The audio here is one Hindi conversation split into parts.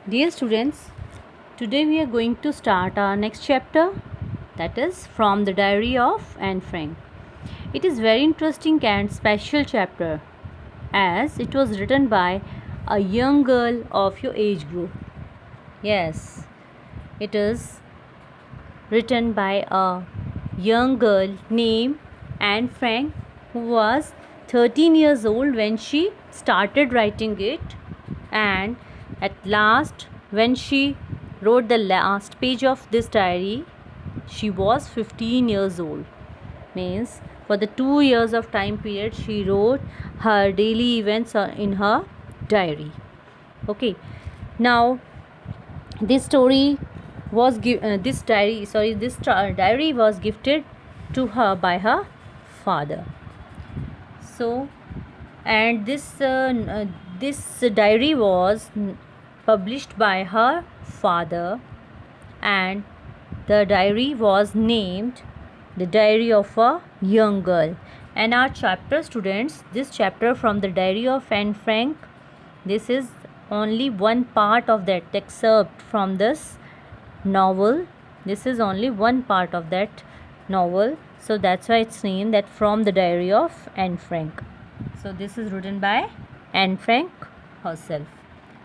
Dear students, today we are going to start our next chapter, that is From the Diary of Anne Frank. It is very interesting and special chapter as it was written by a young girl of your age group. Yes, it is written by a young girl named Anne Frank who was 13 years old when she started writing it, and at last when she wrote the last page of this diary she was 15 years old. Means for the 2 years of time period she wrote her daily events in her diary. Okay, now this story was this diary was gifted to her by her father. So, and this diary was published by her father, and the diary was named The Diary of a Young Girl. And our chapter, students, this chapter from the Diary of Anne Frank, this is only one part of that excerpt from this novel. This is only one part of that novel, so that's why it's named that From the Diary of Anne Frank. So this is written by Anne Frank herself.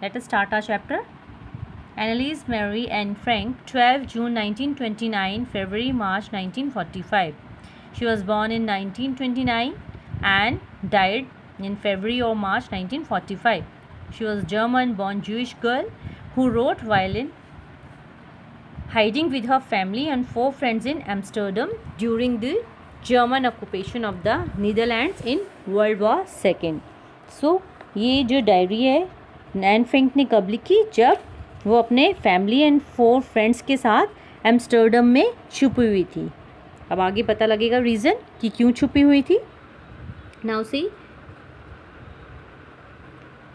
Let us start our chapter. Anneliese Mary Anne Frank, 12 June 1929, February March 1945. She was born in 1929 and died in February or March 1945. She was a German-born Jewish girl who wrote while hiding with her family and 4 friends in Amsterdam during the German occupation of the Netherlands in World War II. So ये जो डायरी है एन फ्रैंक ने कब लिखी, जब वो अपने फैमिली एंड 4 फ्रेंड्स के साथ एम्स्टर्डम में छुपी हुई थी. अब आगे पता लगेगा रीज़न कि क्यों छुपी हुई थी. Now see,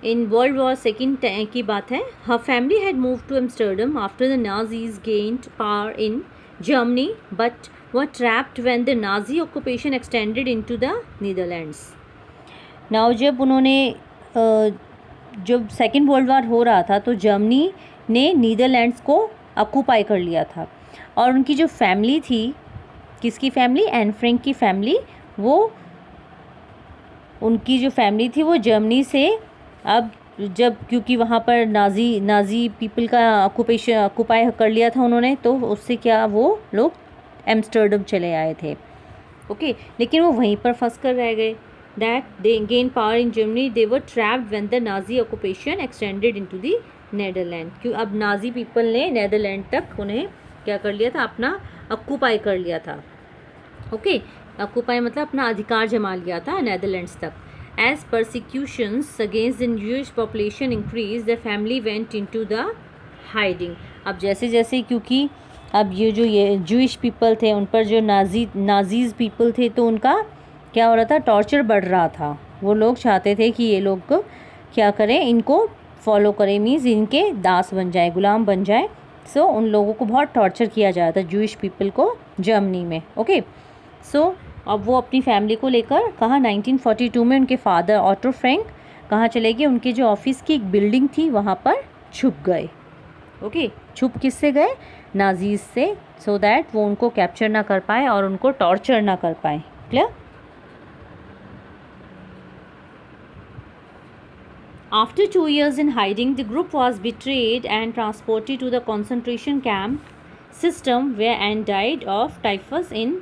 in world war second की बात है. Her family had move to Amsterdam after the Nazis gained power in Germany but were trapped when the Nazi occupation extended into the Netherlands. Now जब उन्होंने जब सेकेंड वर्ल्ड वार हो रहा था तो जर्मनी ने नीदरलैंड्स को ऑक्यूपाई कर लिया था और उनकी जो फैमिली थी, किसकी फैमिली, एन फ्रैंक की फैमिली, वो उनकी जो फैमिली थी वो जर्मनी से अब जब क्योंकि वहाँ पर नाजी पीपल का ऑक्यूपाई कर लिया था उन्होंने, तो उससे क्या वो लोग एम्स्टर्डम चले आए थे. ओके, लेकिन वो वहीं पर फंस कर रह गए. That they gain power in Germany they were trapped when the Nazi occupation extended into the Netherland. क्यों अब नाजी पीपल ने नेदरलैंड तक उन्हें क्या कर लिया था, अपना ऑक्यूपाई कर लिया था. ओके, ऑक्यूपाई मतलब अपना अधिकार जमा लिया था नेदरलैंड्स तक. As persecutions against the Jewish population increased, the family went into the hiding. अब जैसे जैसे क्योंकि अब ये जूइश पीपल थे उन पर जो नाजीज़ पीपल थे तो उनका क्या हो रहा था, टॉर्चर बढ़ रहा था. वो लोग चाहते थे कि ये लोग को क्या करें, इनको फॉलो करें, मीन्स इनके दास बन जाए, गुलाम बन जाए. सो उन लोगों को बहुत टॉर्चर किया जाता था जूइश पीपल को जर्मनी में. ओके, सो अब वो अपनी फैमिली को लेकर कहाँ, 1942 में उनके फादर ऑटो फ्रैंक कहाँ चले गए, उनके जो ऑफिस की एक बिल्डिंग थी वहाँ पर छुप गए. ओके, छुप किससे गए, नाजीज से, सो दैट वो उनको कैप्चर ना कर पाए और उनको टॉर्चर ना कर पाए. Clear. After 2 years in hiding, the group was betrayed and transported to the concentration camp system where Anne died of typhus in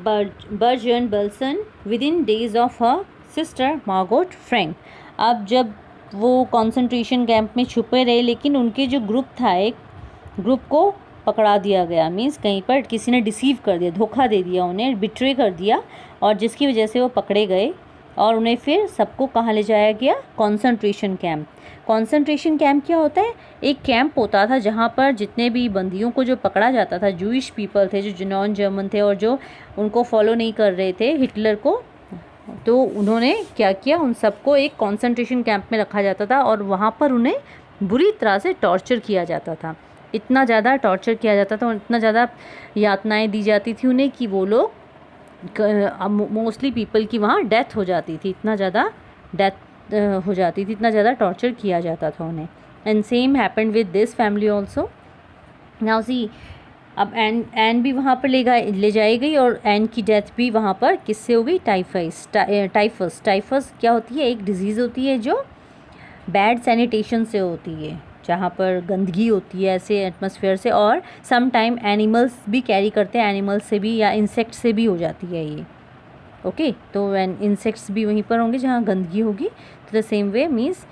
Bergen-Belsen within days of her sister Margot Frank. अब जब वो कंसंट्रेशन कैंप में छुपे रहे, लेकिन उनके जो ग्रुप था, एक ग्रुप को पकड़ा दिया गया, मीन्स कहीं पर किसी ने डिसीव कर दिया, धोखा दे दिया, उन्हें बिट्रे कर दिया, और जिसकी वजह से वो पकड़े गए और उन्हें फिर सबको कहाँ ले जाया गया, कंसंट्रेशन कैंप. कंसंट्रेशन कैंप क्या होता है, एक कैंप होता था जहाँ पर जितने भी बंदियों को जो पकड़ा जाता था, जूइश पीपल थे जो नॉन जर्मन थे और जो उनको फॉलो नहीं कर रहे थे हिटलर को, तो उन्होंने क्या किया, उन सबको एक कंसंट्रेशन कैंप में रखा जाता था और वहाँ पर उन्हें बुरी तरह से टॉर्चर किया जाता था. इतना ज़्यादा टॉर्चर किया जाता था और इतना ज़्यादा यातनाएँ दी जाती थी उन्हें कि वो लोग मोस्टली पीपल की वहाँ डेथ हो जाती थी. इतना ज़्यादा डेथ हो जाती थी, इतना ज़्यादा टॉर्चर किया जाता था उन्हें. And same happened with this family also. Now see, अब एन भी वहाँ पर ले जाई गई और एन की डेथ भी वहाँ पर किससे हो गई? टाइफस. टाइफस क्या होती है? एक डिजीज़ होती है जो बैड सैनिटेशन से होती है, जहाँ पर गंदगी होती है ऐसे एटमॉस्फेयर से, और सम टाइम एनिमल्स भी कैरी करते हैं, एनिमल्स से भी या इंसेक्ट से भी हो जाती है ये. ओके, तो इंसेक्ट्स भी वहीं पर होंगे जहाँ गंदगी होगी. तो the same way means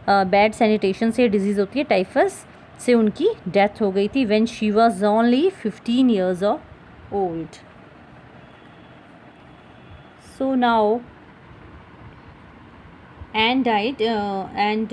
bad sanitation से डिजीज़ होती है. टाइफस से उनकी डेथ हो गई थी when she was only 15 years of old. So now Anne died, and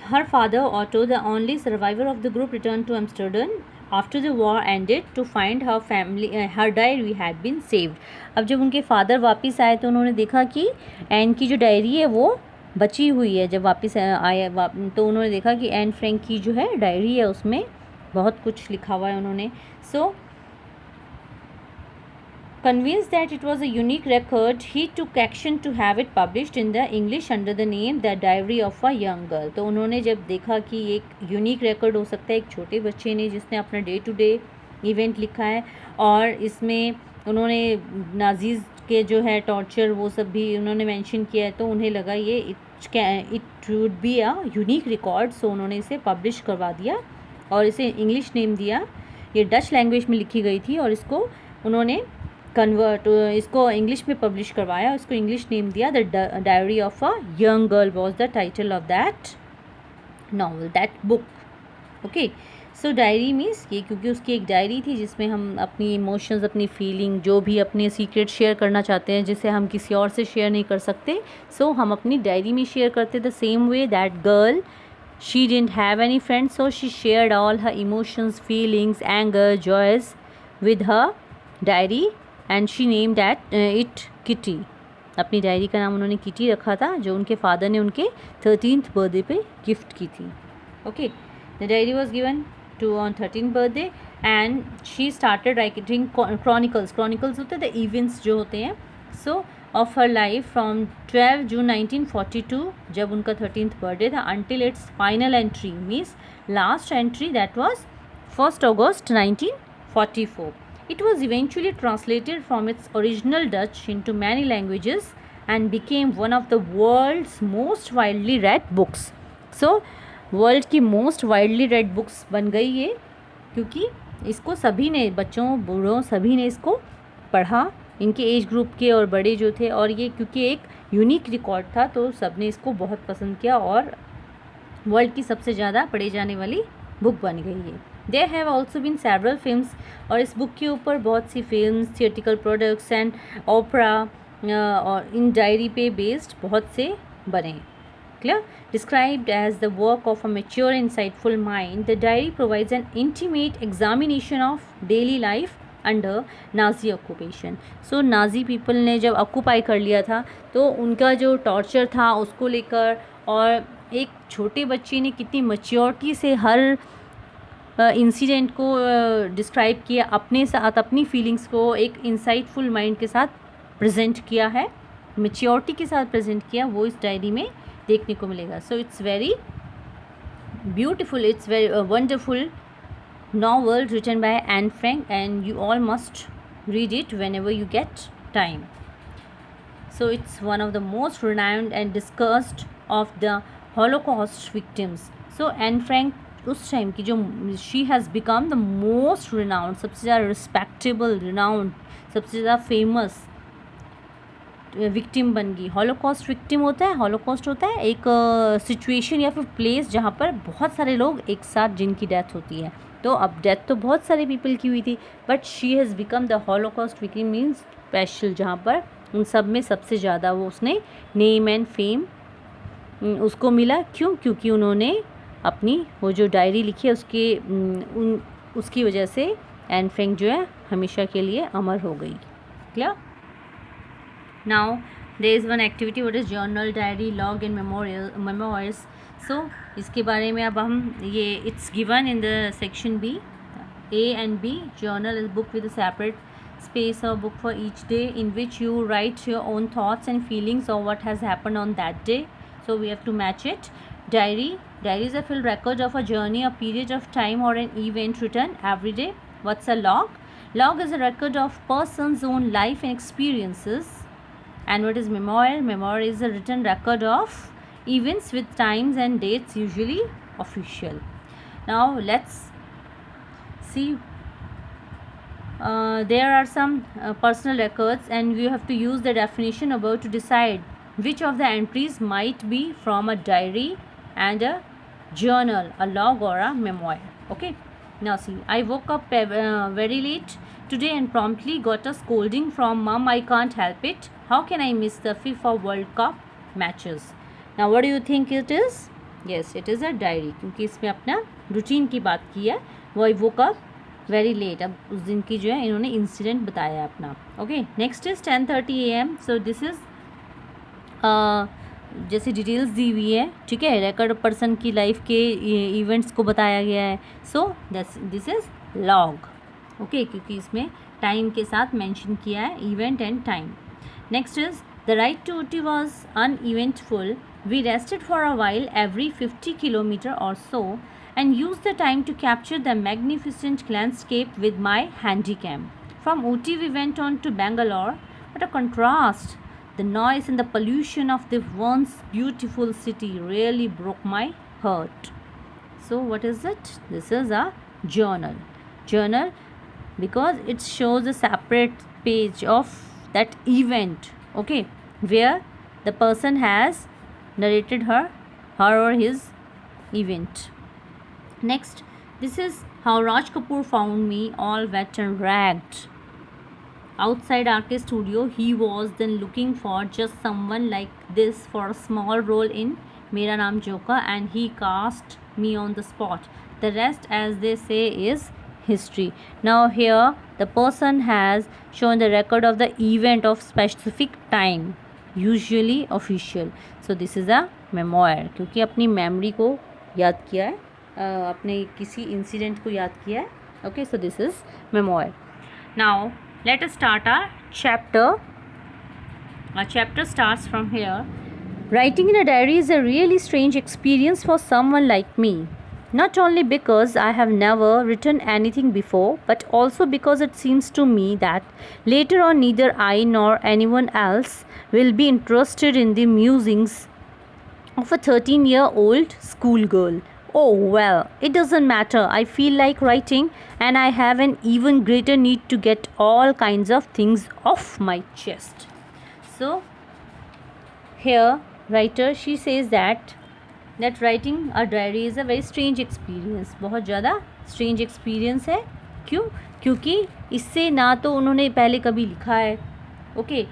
her father Otto, the only survivor of the group, returned to Amsterdam after the war ended to find her family, her diary had been saved. अब जब उनके फादर वापस आए तो उन्होंने देखा कि एन की जो डायरी है वो बची हुई है. जब वापस आए तो उन्होंने देखा कि एन फ्रैंक की जो है डायरी है उसमें बहुत कुछ लिखा हुआ है उन्होंने. सो convinced that it was a unique record, he took action to have it published in the English under the name The Diary of a Young Girl. तो उन्होंने जब देखा कि एक यूनिक रिकॉर्ड हो सकता है एक छोटे बच्चे ने जिसने अपना डे टू डे इवेंट लिखा है, और इसमें उन्होंने नाजीज़ के जो है टॉर्चर वो सब भी उन्होंने मेंशन किया है, तो उन्हें लगा ये it would be a unique record. So उन्होंने इसे पब्लिश करवा दिया और इसे इंग्लिश नेम दिया. ये डच लैंग्वेज में लिखी गई थी और इसको उन्होंने इसको इंग्लिश में पब्लिश करवाया. उसको इंग्लिश नेम दिया the diary of a young girl was the title of that novel, that book. Okay, so diary means ये क्योंकि उसकी एक डायरी थी जिसमें हम अपनी इमोशंस, अपनी फीलिंग, जो भी अपने सीक्रेट शेयर करना चाहते हैं जिसे हम किसी और से शेयर नहीं कर सकते, सो हम अपनी डायरी में शेयर करते. The same way that girl, she didn't have any friends, so she shared all her emotions, feelings, anger, joys with her diary and she named it kitty. अपनी डायरी का नाम उन्होंने किटी रखा था जो उनके फादर ने उनके 13th बर्थडे पे गिफ्ट की थी. Okay, the diary was given to on 13th birthday and she started writing chronicles होते हैं द इवेंट्स जो होते हैं, so of her life from 12 June 1942 जब उनका 13th बर्थडे था until its final entry means last entry that was 1st August 1944. It was eventually translated from its original Dutch into many languages and became one of the world's most widely read books. So, world की मोस्ट वाइडली रेड बुक्स बन गई ये क्योंकि इसको सभी ने, बच्चों बूढ़ों सभी ने इसको पढ़ा, इनके एज ग्रुप के और बड़े जो थे, और ये क्योंकि एक यूनिक रिकॉर्ड था तो सब ने इसको बहुत पसंद किया और वर्ल्ड की सबसे ज़्यादा पढ़ी जाने वाली बुक बन गई है. There have also been several films, और इस बुक के ऊपर बहुत सी films, theatrical products and opera और इन डायरी पे बेस्ड बहुत से बने. Clear? Described as the work of a mature, insightful mind, the diary provides an intimate examination of daily life under Nazi occupation. So Nazi people ने जब ऑक्यूपाई कर लिया था तो उनका जो टॉर्चर था उसको लेकर, और एक छोटे बच्चे ने कितनी मैच्योरिटी से हर इंसिडेंट को डिस्क्राइब किया, अपने साथ अपनी फीलिंग्स को एक इंसाइटफुल माइंड के साथ प्रेजेंट किया है, मैच्योरिटी के साथ प्रेजेंट किया, वो इस डायरी में देखने को मिलेगा. So it's very beautiful, it's very wonderful novel written by Anne Frank, and you all must read it whenever you get time. So it's one of the most renowned and discussed of the Holocaust victims. So Anne Frank उस टाइम की जो she has become the most renowned, सबसे ज़्यादा respectable, renowned, सबसे ज़्यादा famous विक्टिम बन गई. हॉलोकॉस्ट विक्टिम होता है, हॉलोकॉस्ट होता है एक सिचुएशन या फिर प्लेस जहाँ पर बहुत सारे लोग एक साथ जिनकी डेथ होती है. तो अब डेथ तो बहुत सारे पीपल की हुई थी, but she has become the Holocaust victim means special, जहाँ पर उन सब में सबसे ज़्यादा वो उसने नेम एंड फेम उसको मिला. क्यों? क्योंकि उन्होंने अपनी वो जो डायरी लिखी है उसकी वजह से एन फ्रैंक जो है हमेशा के लिए अमर हो गई. Clear? Now there is one activity, what is journal, diary, log and memoirs. So इसके बारे में अब हम ये it's given in the section B, A and B. Journal is book with a separate space or book for each day in which you write your own thoughts and feelings of what has happened on that day. So we have to match it. Diary is a full record of a journey, a period of time, or an event written every day. What's a log? Log is a record of person's own life and experiences. And what is memoir? Memoir is a written record of events with times and dates, usually official. Now let's see. There are some personal records, and we have to use the definition above to decide which of the entries might be from a diary and a journal, a log or a memoir. Okay, now see, I woke up very late today and promptly got a scolding from mom. I can't help it. How can I miss the FIFA World Cup matches? Now what do you think it is? Yes, it is a diary, क्योंकि इसमें अपना रूटीन की बात की है. वो आई वोक अप वेरी लेट, अब उस दिन की जो है इन्होंने इंसिडेंट बताया अपना. Okay, next is 10:30 AM. So this is जैसे डिटेल्स दी हुई है, ठीक है, रिकॉर्ड पर्सन की लाइफ के इवेंट्स को बताया गया है. So this is log. Okay, क्योंकि इसमें टाइम के साथ मेंशन किया है, event and time. Next is the ride to Ooty was uneventful. We rested for a while every 50 kilometre और so and use the time to capture the magnificent landscape with my handycam. From Ooty we went on to Bangalore. What a contrast! The noise and the pollution of the once beautiful city really broke my heart. So what is it? This is a journal. Journal because it shows a separate page of that event, okay, where the person has narrated her or his event. Next, this is how Raj Kapoor found me, all wet and ragged. Outside RK studio, he was then looking for just someone like this for a small role in Mera Naam Joka, and he cast me on the spot. The rest, as they say, is history. Now here, the person has shown the record of the event of specific time, usually official. So this is a memoir, क्योंकि अपनी memory को याद किया है, अपने किसी इंसिडेंट को याद किया है. Okay, so this is memoir. Now let us start our chapter. Our chapter starts from here. Writing in a diary is a really strange experience for someone like me. Not only because I have never written anything before, but also because it seems to me that later on neither I nor anyone else will be interested in the musings of a 13-year-old schoolgirl. Oh well, it doesn't matter. I feel like writing, and I have an even greater need to get all kinds of things off my chest. So here writer, she says that writing a diary is a very strange experience. बहुत ज़्यादा strange experience है. क्यों? क्योंकि इससे ना तो उन्होंने पहले कभी लिखा है. Okay,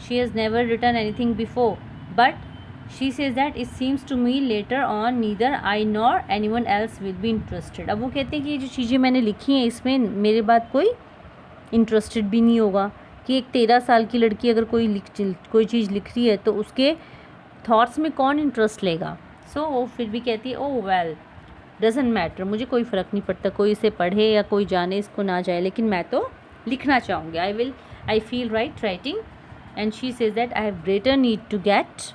she has never written anything before, but she says that it seems to me later on neither I nor anyone else will be interested. अब वो कहते हैं कि ये जो चीज़ें मैंने लिखी हैं इसमें मेरे बाद कोई इंटरेस्टेड भी नहीं होगा. कि एक 13 साल की लड़की अगर कोई चीज़ लिख रही है तो उसके थॉट्स में कौन इंटरेस्ट लेगा. सो वो फिर भी कहती है ओह वेल, डजेंट मैटर, मुझे कोई फ़र्क नहीं पड़ता कोई इसे पढ़े या कोई जाने इसको ना जाए, लेकिन मैं तो लिखना चाहूँगी. I feel writing. And she says that I have greater need to get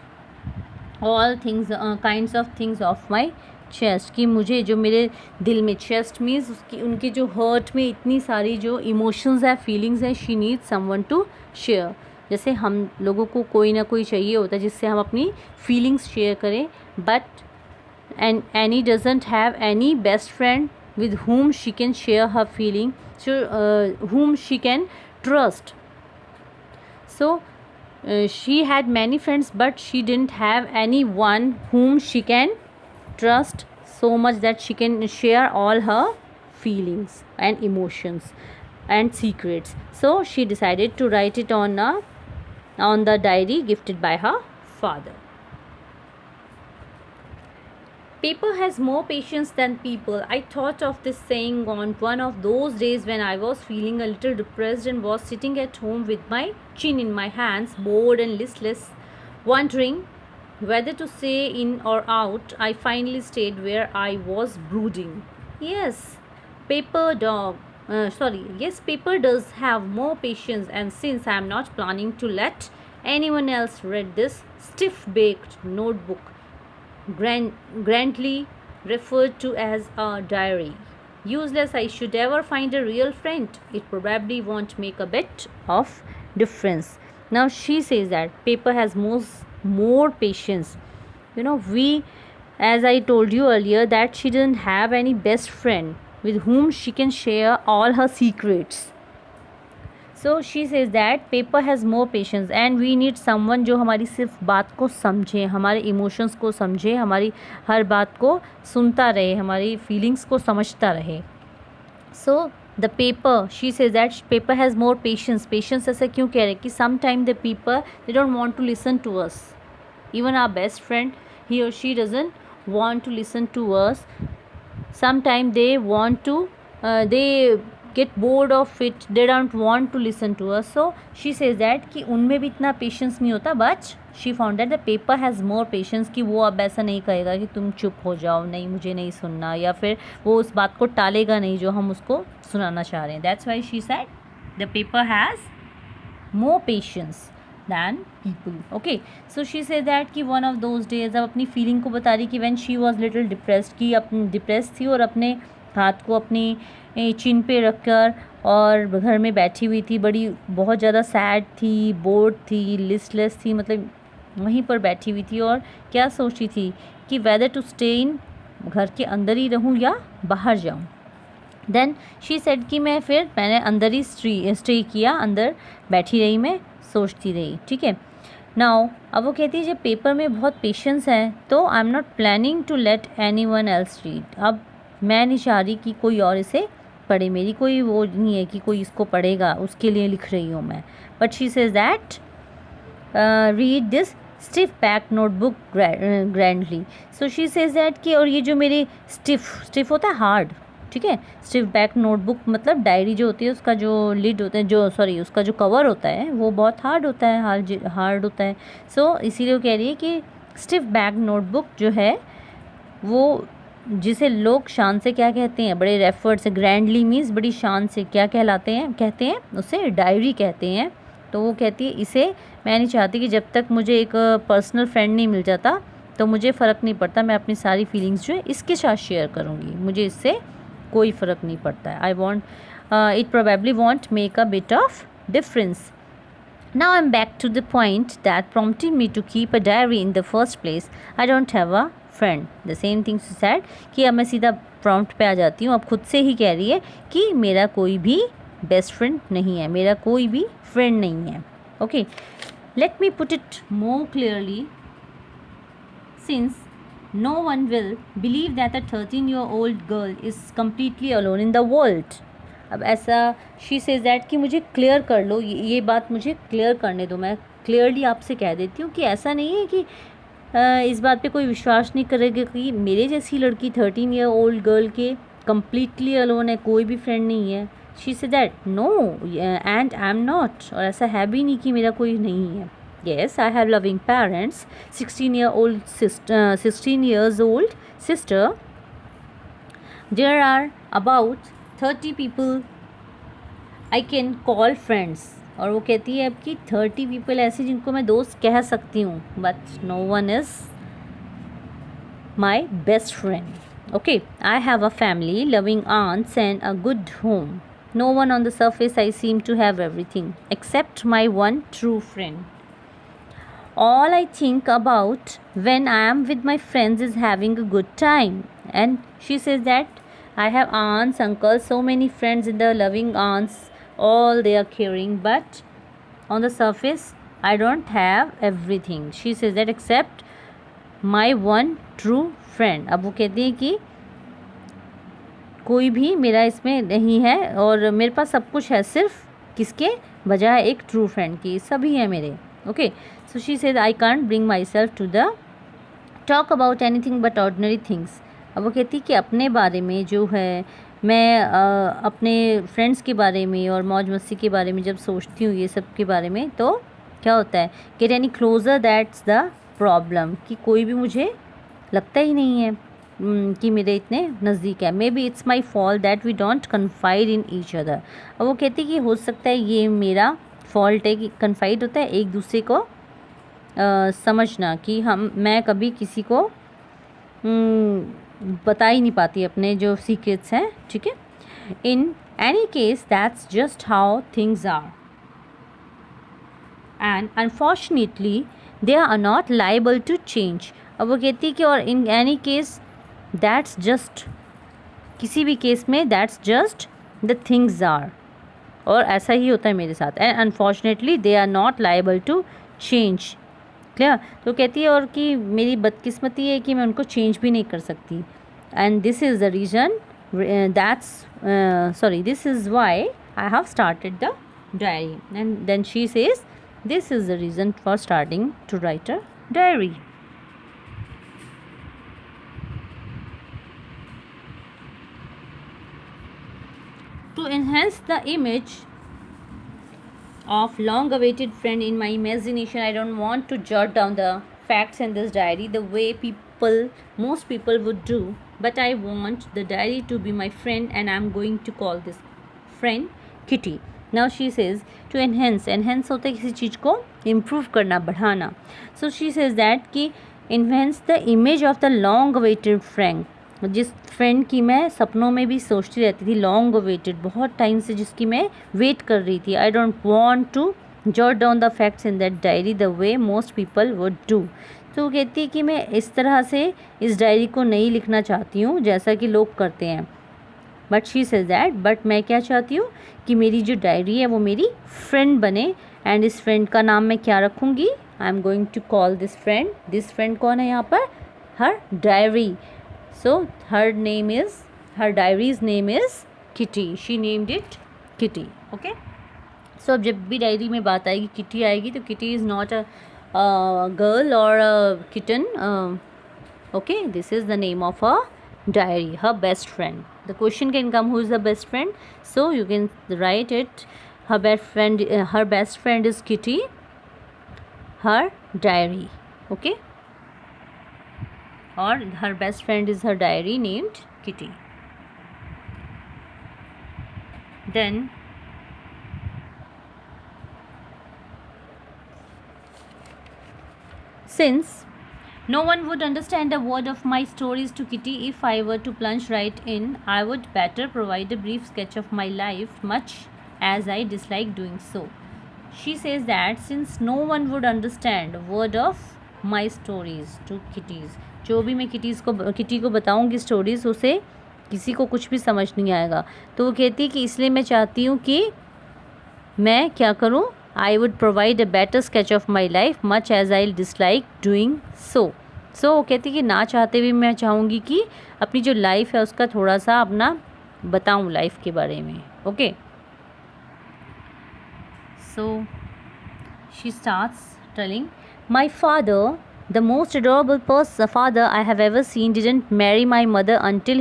all things kinds of things off my chest. कि मुझे जो मेरे दिल में, चेस्ट मीन्स उसकी उनके जो हर्ट में इतनी सारी जो इमोशंस है, फीलिंग्स है, she need someone to share. जैसे हम लोगों को कोई ना कोई चाहिए होता है जिससे हम अपनी फीलिंग्स शेयर करें, but Annie doesn't have any best friend with whom she can share her feeling, whom she can trust. So she had many friends, but she didn't have anyone whom she can trust so much that she can share all her feelings and emotions and secrets. So she decided to write it on the diary gifted by her father. Paper has more patience than people. I thought of this saying on one of those days when I was feeling a little depressed and was sitting at home with my chin in my hands, bored and listless, wondering whether to stay in or out. I finally stayed where I was brooding. Yes, paper does have more patience, and since I am not planning to let anyone else read this stiff-baked notebook grandly referred to as a diary. Useless, I should ever find a real friend. It probably won't make a bit of difference. Now she says that paper has more patience. We, as I told you earlier, that she doesn't have any best friend with whom she can share all her secrets. So she says that paper has more patience and we need someone जो हमारी सिर्फ बात को समझे, हमारे इमोशंस को समझे, हमारी हर बात को सुनता रहे, हमारी फीलिंग्स को समझता रहे. So the paper, she says that paper has more patience. Patience ऐसा क्यों कह रहे हैं कि some time the people they don't want to listen to us. Even our best friend, he और she doesn't want to listen to us. Sometimes they want to they get bored of it, they don't want to listen to us. So she says that कि उनमें भी इतना पेशेंस नहीं होता. But she found that the paper has more patience कि वो अब ऐसा नहीं कहेगा कि तुम चुप हो जाओ, नहीं मुझे नहीं सुनना, या फिर वो उस बात को टालेगा नहीं जो हम उसको सुनाना चाह रहे हैं. That's why she said the paper has more patience than people. Okay, so she said that कि one of those days, अब अपनी फीलिंग को बता रही कि when she was little depressed, कि अपनी डिप्रेस थी और अपने हाथ को अपनी चिन पे रखकर और घर में बैठी हुई थी, बहुत ज़्यादा सैड थी, बोर्ड थी, लिस्टलेस थी, मतलब वहीं पर बैठी हुई थी और क्या सोची थी कि वेदर टू स्टे इन, घर के अंदर ही रहूँ या बाहर जाऊँ. देन शी सेड कि मैंने अंदर ही स्टे किया, अंदर बैठी रही, मैं सोचती रही. ठीक है. नाउ अब वो कहती है जब पेपर में बहुत पेशेंस है तो I am not planning to let anyone else read. अब मैं नहीं चाह रही कि कोई और इसे पढ़े, मेरी कोई वो नहीं है कि कोई इसको पढ़ेगा, उसके लिए लिख रही हूँ मैं. But she says that read this stiff back notebook grandly. So she says that कि और ये जो मेरी स्टिफ होता है हार्ड, ठीक है, स्टिफ बैक नोटबुक मतलब डायरी जो होती है उसका जो लिड होता है, उसका जो कवर होता है वो बहुत हार्ड होता है, हार्ड होता है. सो इसीलिए वो कह रही है कि स्टिफ बैक नोटबुक जो है वो जिसे लोग शान से क्या कहते हैं, बड़े रेफर्ड से, ग्रैंडली मीन्स बड़ी शान से क्या कहते हैं उसे डायरी कहते हैं. तो वो कहती है इसे मैं नहीं चाहती कि जब तक मुझे एक पर्सनल फ्रेंड नहीं मिल जाता तो मुझे फ़र्क नहीं पड़ता, मैं अपनी सारी फीलिंग्स जो है इसके साथ शेयर करूँगी, मुझे इससे कोई फ़र्क नहीं पड़ता है. I won't it probably won't make a bit of difference. Now I am back to the point that prompted me to keep a diary in the first place. I don't have a friend. The same thing she said कि अब मैं सीधा प्रॉम्प्ट पे आ जाती हूँ. अब खुद से ही कह रही है कि मेरा कोई भी बेस्ट फ्रेंड नहीं है, मेरा कोई भी फ्रेंड नहीं है. Okay, let me put it more clearly, since no one will believe that a 13-year-old girl is completely alone in the world. अब ऐसा she says that कि मुझे क्लियर कर लो, ये बात मुझे क्लियर करने दो, मैं क्लियरली आपसे कह देती हूँ कि ऐसा नहीं है कि इस बात पे कोई विश्वास नहीं करेगा कि मेरे जैसी लड़की 13-year-old गर्ल के completely alone है, कोई भी फ्रेंड नहीं है. she said that no and I am not, और ऐसा है भी नहीं कि मेरा कोई नहीं है. Yes, I have loving parents, 16 years old sister. There are about 30 people I can call friends. और वो कहती है अब कि 30 people ऐसे जिनको मैं दोस्त कह सकती हूँ, but no one is my best friend. Okay, I have a family, loving aunts and a good home. No one on the surface I seem to have everything except my one true friend. All I think about when I am with my friends is having a good time. And she says that I have aunts, uncles, so many friends in the loving aunts, all they are caring, but on the surface I don't have everything. She says that except my one true friend. अब वो कहती है कि कोई भी मेरा इसमें नहीं है और मेरे पास सब कुछ है सिर्फ किसके बजाय एक ट्रू फ्रेंड की, सभी है मेरे. Okay, so she said I can't bring myself to the talk about anything but ordinary things. अब वो कहती कि अपने बारे में जो है मैं अपने फ्रेंड्स के बारे में और मौज मस्ती के बारे में जब सोचती हूँ, ये सब के बारे में, तो क्या होता है get any closer, that's the problem, कि कोई भी मुझे लगता ही नहीं है कि मेरे इतने नज़दीक है. Maybe it's my fault that we don't confide in each other. अब वो कहती कि हो सकता है ये मेरा फॉल्ट है कि कन्फाइड होता है एक दूसरे को समझना, कि मैं कभी किसी को बता ही नहीं पाती अपने जो सीक्रेट्स हैं, ठीक है. In any case that's just how things are and unfortunately they are not liable to change. अब वो कहती कि और in any case that's just, किसी भी केस में that's just the things are, और ऐसा ही होता है मेरे साथ. And unfortunately they are not liable to change. Clear. तो कहती है और कि मेरी बदकिस्मती है कि मैं उनको चेंज भी नहीं कर सकती. And this is the reason this is why I have started the diary. And then she says this is the reason for starting to write a diary. To enhance the image of long awaited friend in my imagination, I don't want to jot down the facts in this diary the way most people would do, but I want the diary to be my friend, and I'm going to call this friend Kitty. Now she says to enhance होता है किसी चीज़ को improve करना, बढ़ाना. So she says that कि enhance the image of the long awaited friend, जिस फ्रेंड की मैं सपनों में भी सोचती रहती थी, लॉन्ग वेटेड, बहुत टाइम से जिसकी मैं वेट कर रही थी. I don't want to jot down the facts in that diary the way most people would do. तो वो कहती है कि मैं इस तरह से इस डायरी को नहीं लिखना चाहती हूँ जैसा कि लोग करते हैं. But she says that, but मैं क्या चाहती हूँ कि मेरी जो डायरी है वो मेरी फ्रेंड बने. एंड इस फ्रेंड का नाम मैं क्या रखूँगी? I am going to call this friend कौन है यहाँ पर? Her diary. So her diary's name is Kitty. She named it Kitty. Okay. So अब जब भी डायरी में बात आएगी किटी आएगी तो kitty is not a girl or a kitten. Okay, this is the name of her diary, her best friend. The question can come, who is the best friend? So you can write it. Her best friend is Kitty. Her diary. Okay. Or her best friend is her diary named Kitty. Then since no one would understand a word of my stories to Kitty if I were to plunge right in, I would better provide a brief sketch of my life, much as I dislike doing so. She says that since no one would understand a word of my stories to Kitties, जो भी मैं किटी को बताऊंगी स्टोरीज़, उसे किसी को कुछ भी समझ नहीं आएगा. तो वो कहती है कि इसलिए मैं चाहती हूँ कि मैं क्या करूँ? I would provide a better sketch of my life much as I dislike doing so. वो कहती है कि ना चाहते भी मैं चाहूँगी कि अपनी जो लाइफ है उसका थोड़ा सा अपना बताऊँ लाइफ के बारे में. Okay. So she starts telling, my father, the most adorable father I have ever seen, didn't marry my mother until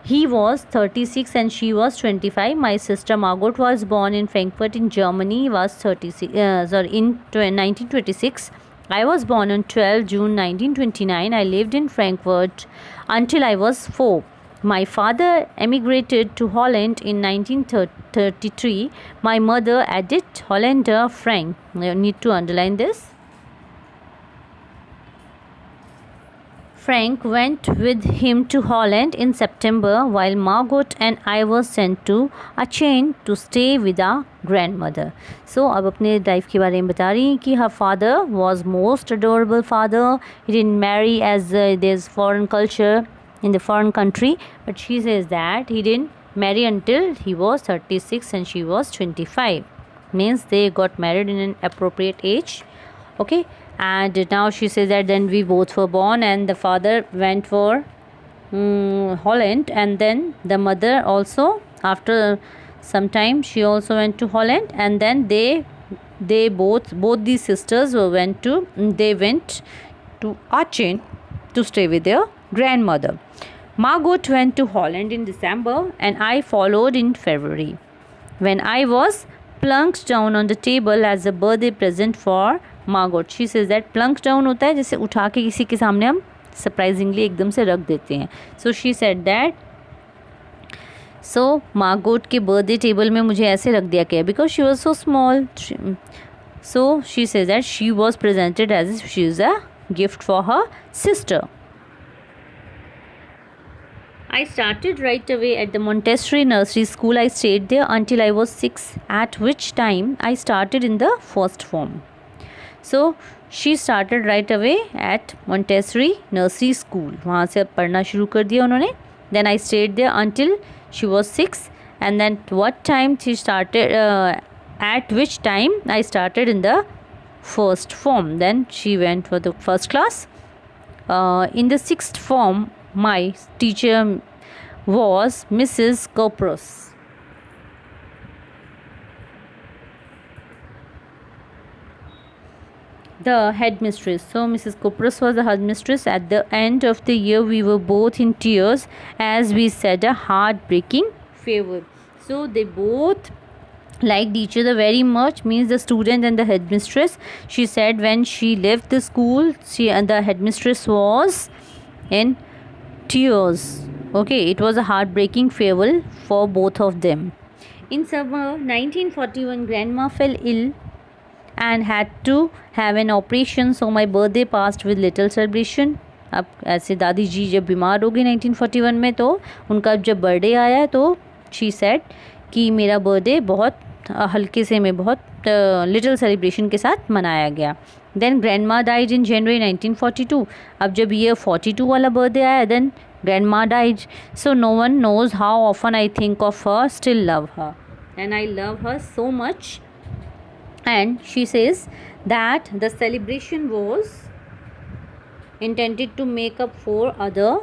he was 36 and she was 25. My sister Margot was born in Frankfurt in Germany, was 36 in 1926. I was born on 12 June 1929. I lived in Frankfurt until I was 4. My father emigrated to Holland in 1933. My mother, Edith Hollander Frank. You need to underline this. Frank went with him to Holland in September, while Margot and I were sent to Aachen to stay with our grandmother. So अब अपने लाइफ के बारे में बता रही हैं कि her father was most adorable father. He didn't marry as there's foreign culture in the foreign country, but she says that he didn't marry until he was 36 and she was 25. Means they got married in an appropriate age. Okay. And now she says that then we both were born, and the father went for Holland, and then the mother also, after some time, she also went to Holland, and then they both these sisters went to Aachen to stay with their grandmother. Margot went to Holland in December and I followed in February, when I was plunked down on the table as a birthday present for Margot. She says that plunked down होता है जैसे उठा के किसी के सामने हम सरप्राइजिंगली एकदम से रख देते हैं. So she said that Margot के बर्थडे टेबल में मुझे ऐसे रख दिया गया because she was so small. So she says that she was presented as if she is a gift for her sister. I started right away at the Montessori Nursery School. I stayed there until I was 6, at which time I started in the first form. So she started right away at Montessori Nursery School. वहाँ से पढ़ना शुरू कर दिया उन्होंने. Then I stayed there until she was 6, and then what time she started, at which time I started in the first form. Then she went for the first class. In the 6th form, my teacher was Mrs. Kopros. The headmistress. So Mrs. Kopros was the headmistress. At the end of the year, we were both in tears as we said a heartbreaking farewell. So they both liked each other very much, means the student and the headmistress. She said when she left the school, she and the headmistress was in tears. Okay, it was a heartbreaking farewell for both of them. In summer 1941, grandma fell ill and had to have an operation, so my birthday passed with little celebration. अब ऐसे दादी जी जब बीमार हो गई 1941 में, तो उनका जब बर्थडे आया तो शी सेड कि मेरा बर्थडे बहुत हल्के से में बहुत लिटिल सेलिब्रेशन के साथ मनाया गया. Then grandma died in January 1942. अब जब ये 42 वाला बर्थडे आया, then grandma died. So no one knows how often I think of her, still love her, and I love her so much. And she says that the celebration was intended to make up for other,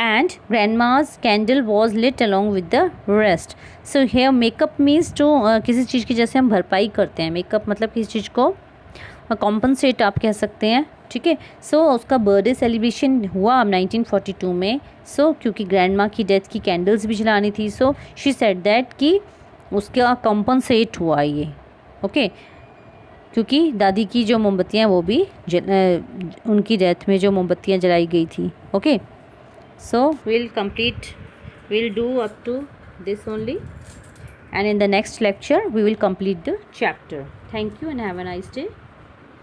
and grandma's candle was lit along with the rest. So here makeup means to किसी चीज़ की जैसे हम भरपाई करते हैं. मेकअप मतलब किसी चीज़ को कॉम्पनसेट आप कह सकते हैं. ठीक है. सो उसका बर्थडे सेलिब्रेशन हुआ अब 1942 में. सो क्योंकि ग्रैंड माँ की डेथ की कैंडल्स भी जलानी थी, सो शी सेड दैट कि उसका कॉम्पनसेट हुआ ये. ओके, क्योंकि दादी की जो मोमबत्तियाँ वो भी उनकी डेथ में जो मोमबत्तियाँ जलाई गई थी. Okay, so we'll do up to this only, and in the next lecture we will complete the chapter. Thank you and have a nice day.